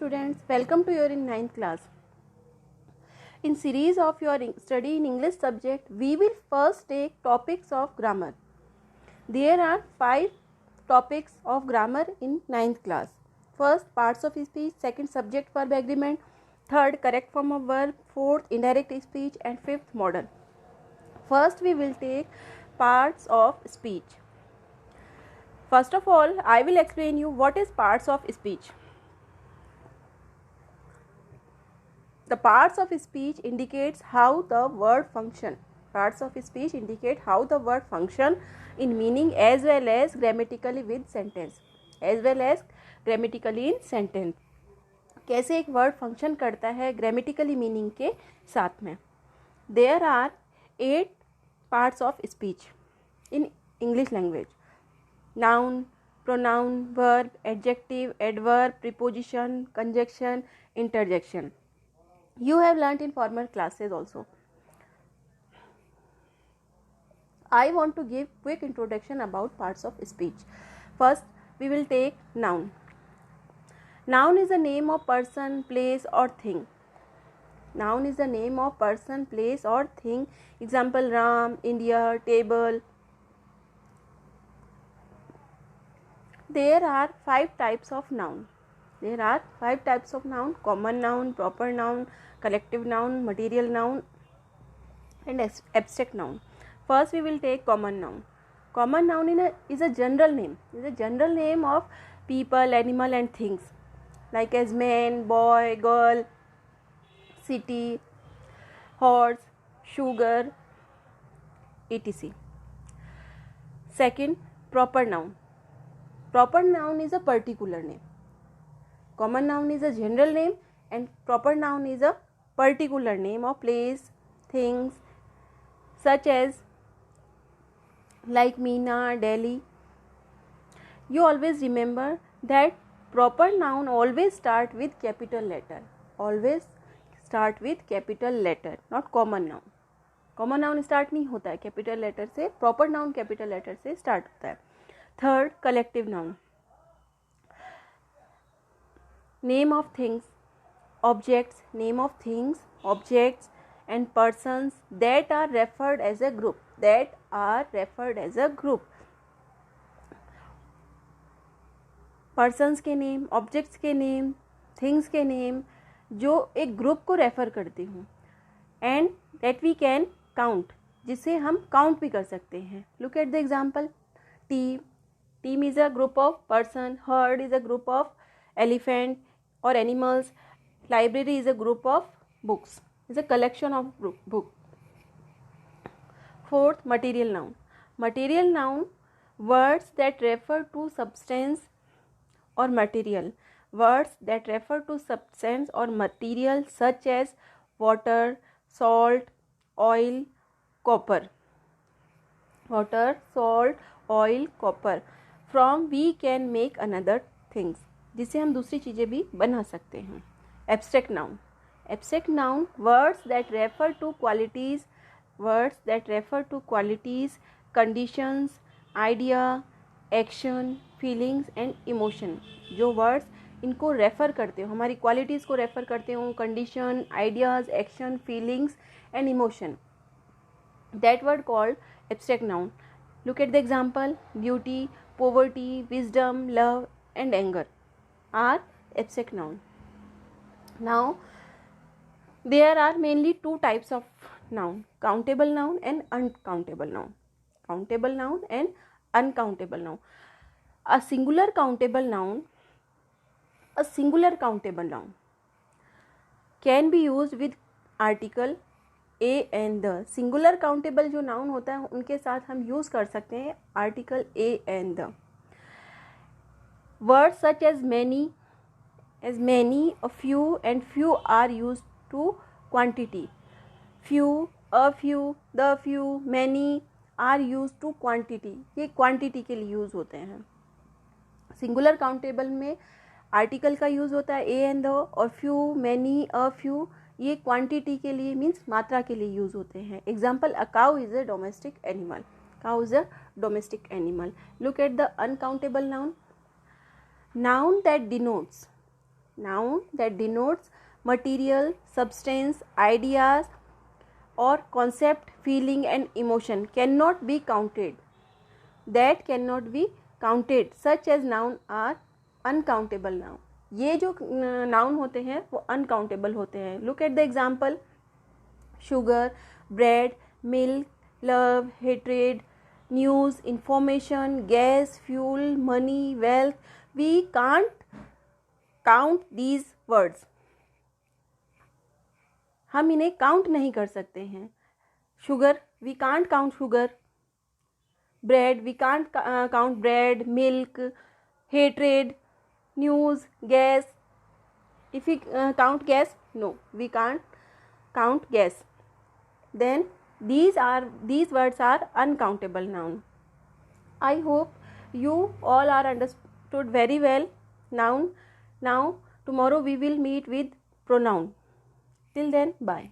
students, welcome to your in 9th class. In series of your study in English subject, we will first take topics of grammar. There are 5 topics of grammar in 9th class. First, parts of speech. Second, subject verb agreement. Third, correct form of verb. Fourth, indirect speech. And fifth, modal. First, we will take parts of speech. First of all, I will explain you what is parts of speech. The parts of speech indicates how the word function. Parts of speech indicate how the word function in meaning as well as grammatically with sentence. As well as grammatically in sentence. कैसे एक word function करता है grammatically meaning के साथ में. There are 8 parts of speech in English language. Noun, pronoun, verb, adjective, adverb, preposition, conjunction, interjection. You have learnt in former classes also. I want to give quick introduction about parts of speech. First, we will take noun. Noun is the name of person, place or thing. Noun is the name of person, place or thing. Example, Ram, India, table. There are 5 types of noun. There are 5 types of noun: common noun, proper noun, collective noun, material noun and abstract noun. First we will take common noun. Common noun is a general name. Is a general name of people, animal and things, like as man, boy, girl, city, horse, sugar, etc. Second, proper noun. Proper noun is a particular name. Common noun is a general name and proper noun is a particular name of place, things, such as like Meena, Delhi. You always remember that proper noun always start with capital letter. Always start with capital letter, not common noun. Common noun start नहीं होता है capital letter से, proper noun capital letter से start होता है. Third, collective noun. Name of things, objects, name of things, objects and persons that are referred as a group. That are referred as a group. Persons के name, objects के name, things के name जो एक group को refer करती हूँ. And that we can count, जिसे हम count भी कर सकते हैं. Look at the example. Team. Team is a group of person. Herd is a group of elephant or animals. Library is a group of books. It's a collection of book. Fourth, material noun. Material noun, words that refer to substance or material. Words that refer to substance or material such as water, salt, oil, copper. Water, salt, oil, copper. From we can make another things, जिसे हम दूसरी चीज़ें भी बना सकते हैं. Abstract noun. Abstract noun, words that refer to qualities, words that refer to qualities, conditions, idea, action, feelings and emotion. जो words इनको refer करते हो, हमारी qualities को refer करते हो, condition, ideas, action, feelings and emotion. That word called abstract noun. Look at the example. Beauty, poverty, wisdom, love and anger are abstract noun. Now, there are mainly 2 types of noun: countable noun and uncountable noun. Countable noun and uncountable noun. A singular countable noun can be used with article a and the. Singular countable जो noun होता है उनके साथ हम use कर सकते हैं article a and the. Words such as many, a few and few are used to quantity. Few, a few, the few, many are used to quantity. ये quantity के लिए use होते हैं. Singular countable में article का use होता है a and the और few, many, a few ये quantity के लिए means मात्रा के लिए use होते हैं. Example, a cow is a domestic animal. Cow is a domestic animal. Look at the uncountable noun. Noun that denotes noun that denotes material, substance, ideas or concept, feeling and emotion cannot be counted. That cannot be counted such as noun are uncountable noun. ये जो noun होते हैं वो uncountable होते हैं. Look at the example: sugar, bread, milk, love, hatred, news, information, gas, fuel, money, wealth. We can't count these words. हम इन्हें count नहीं कर सकते हैं. Sugar, we can't count sugar. Bread, we can't count bread. Milk, hatred, news, gas. If we count gas, no, we can't count gas. Then these words are uncountable noun. I hope you all are understood very well noun. Now tomorrow we will meet with pronoun. Till then, bye.